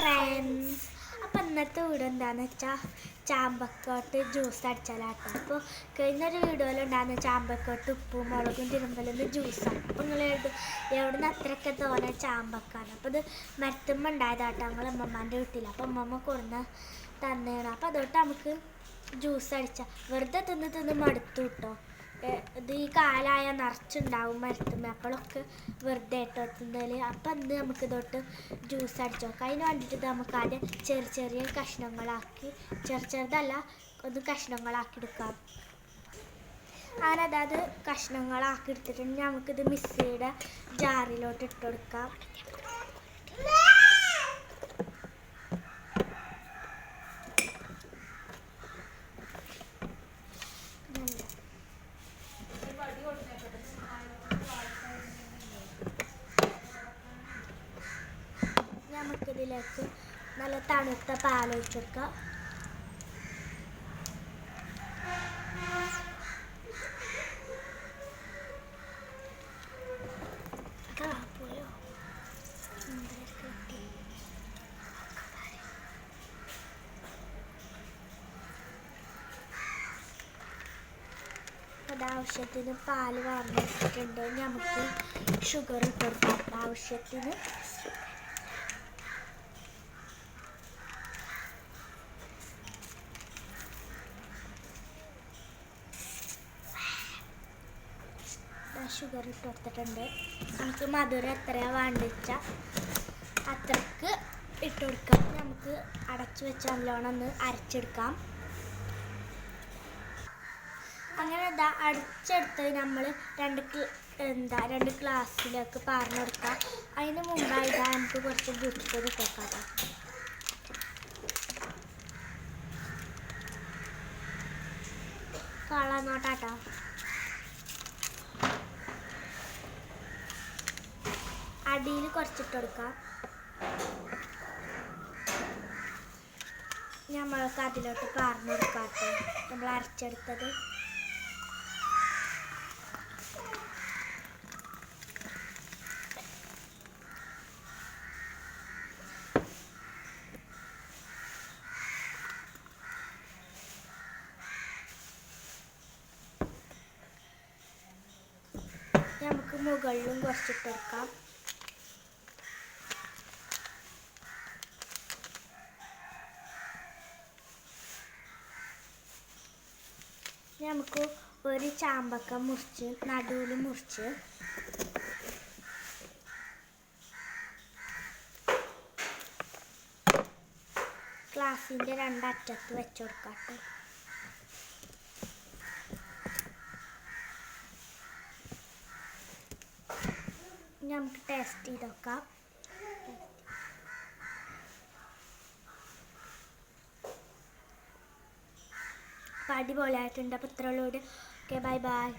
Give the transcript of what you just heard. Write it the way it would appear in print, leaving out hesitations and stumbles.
Friends, അപ്പം ഇന്നത്തെ video എന്താണെന്ന് വെച്ചാൽ ചാമ്പക്കോട്ട് ജ്യൂസ് അടിച്ചാലാട്ടോ. അപ്പോൾ കഴിഞ്ഞൊരു വീഡിയോയിൽ ഉണ്ടാകുന്ന ചാമ്പക്കോട്ട് ഉപ്പും മുളകും തിരുമ്പലൊന്ന് ജ്യൂസാണ്. അപ്പോൾ നിങ്ങൾ എവിടെ നിന്ന് അത്രയൊക്കെ തോന്നെ ചാമ്പക്കാണ്. അപ്പോൾ ഇത് മരത്തുമ്മ ഉണ്ടായതാട്ടോ ഞങ്ങൾ അമ്മമ്മേൻ്റെ വീട്ടിൽ. അപ്പോൾ അമ്മമ്മ കൊടുന്ന് തന്നെയാണ്. അപ്പോൾ അതുകൊണ്ട് നമുക്ക് ജ്യൂസ് അടിച്ചാൽ വെറുതെ തിന്ന് മടുത്തു കിട്ടോ. ഇത് ഈ കാലായ നിറച്ചുണ്ടാവും മരത്തുമ്മ, അപ്പോഴൊക്കെ വെറുതെ ഇട്ടോ തിന്നല്. അപ്പം അന്ന് നമുക്ക് ഇതോട്ട് ജ്യൂസ് അടിച്ചു നോക്കാം. അതിന് വേണ്ടിയിട്ട് നമുക്ക് ആദ്യം ചെറിയ കഷ്ണങ്ങളാക്കി, ചെറുതല്ല ഒന്ന് കഷ്ണങ്ങളാക്കി എടുക്കാം. അങ്ങനെ അതായത് കഷ്ണങ്ങളാക്കി എടുത്തിട്ടുണ്ടെങ്കിൽ നമുക്കിത് മിക്സിയുടെ ജാറിലോട്ട് ഇട്ട് കൊടുക്കാം. നമുക്കിതിലേക്ക് നല്ല തണുത്ത പാലൊഴിച്ച് കൊടുക്കാം. ആവശ്യത്തിന് പാല് വാർന്നിട്ടുണ്ട്. നമുക്ക് ഷുഗർ ഇട്ട് കൊടുക്കാം. ആവശ്യത്തിന് ഷുഗർ ഇട്ട് കൊടുത്തിട്ടുണ്ട്. നമുക്ക് മധുരം എത്രയാണ് വേണ്ടിച്ച അത്രക്ക് ഇട്ട് കൊടുക്കാം. നമുക്ക് അടച്ചു വെച്ച് നല്ലോണം ഒന്ന് അരച്ചെടുക്കാം. അങ്ങനെ അടിച്ചെടുത്ത് നമ്മൾ രണ്ട് ഗ്ലാസ്സിലേക്ക് പാർന്നെടുക്കാം. അതിന് മുമ്പായിട്ട് നമുക്ക് കുറച്ച് ഗ്ലൂക്കോസ് ഇട്ട് കൊടുക്കാം. കളന്നോട്ടാട്ടോ. അടിയിൽ കുറച്ചിട്ട് കൊടുക്കാം. നമ്മൾക്ക് അതിലോട്ട് പാർന്നു കൊടുക്കാട്ടോ നമ്മൾ അരച്ചെടുത്തത്. നമുക്ക് മുകളിലും കുറച്ചിട്ട് കൊടുക്കാം. നമുക്ക് ഒരു ചാമ്പക്ക മുറിച്ച് നടുവിൽ മുറിച്ച് ഗ്ലാസിൻ്റെ രണ്ടറ്റത്ത് വെച്ച് കൊടുക്കാം. നമുക്ക് ടേസ്റ്റ് ചെയ്ത് നോക്കാം. അടിപൊളിയായിട്ടുണ്ട്. അപ്പോൾ ഇത്രയുള്ളൂ. Okay, bye by.